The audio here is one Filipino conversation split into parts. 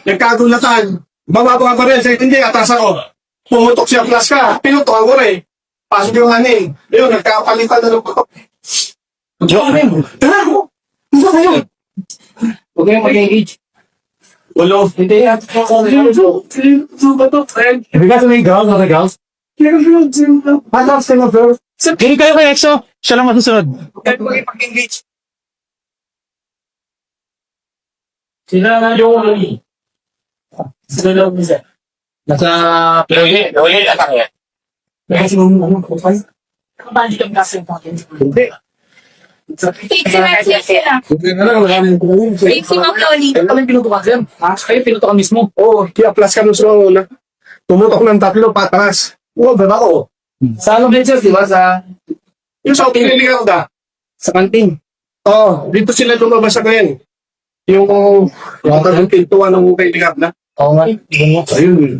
Nagkagulatan. Bababa ka rin. Sabi, hindi, atasan ko. Pumutok siya, plus ka. Pinutok ko rin. Pasok yung aning. Yun, nagkapalitan na lang ko. Tara mo. Hindi kayo. Huwag kayong mag-engage. Walo. Hindi yan. Ibigas mo yung girls, mga girls. Hindi kayo kay EXO. Siya lang masusunod. Kahit mag-engage. Sila na yung sila lang isa. Nasa Logi, atang yan. kasi mo kapay. Kabali kang gas yung pocket. Hindi. Fixie na sila. Hindi na lang wala mo ko. Fixie mo, Loli. Kami pinutukan. Kayo pinutukan mismo. Oo, kaya plus ka nung sa una. Pumutok ng tatlo, pataas. Oo, baba ko. Sa ano Ventures, di ba? Sa Yung sa piniligaw da. sa kantin. Oo, dito sila lumabas sa ngayon. Yung yung pintuan ng piniligaw na. Oo nga. Ayun.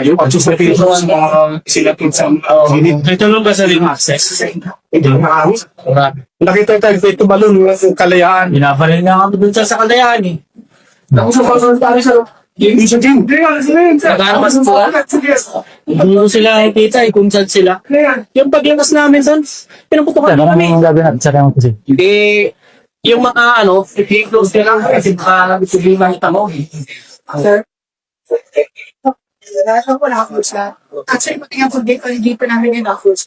Yung pagsusapin sa mga sila sa sinit. Ito lang ba sa ring access? Hindi makakami. Wala. Nakita tayo dito balon ng kalayaan. Binabalil nga kami dun sa kalayaan eh. Tapos sa pasal tayo sa yung sa gym. Nagkaramas po. Hindi ko sila nakikita eh kung saan sila. Yung paglabas namin doon, pinuputukan kami. Eh, yung mga ano, i-close nila lang kasi baka sabihin makita mo. Sir? Wala ko na-close na. Actually, pati nga po, hindi pa namin yun na-close.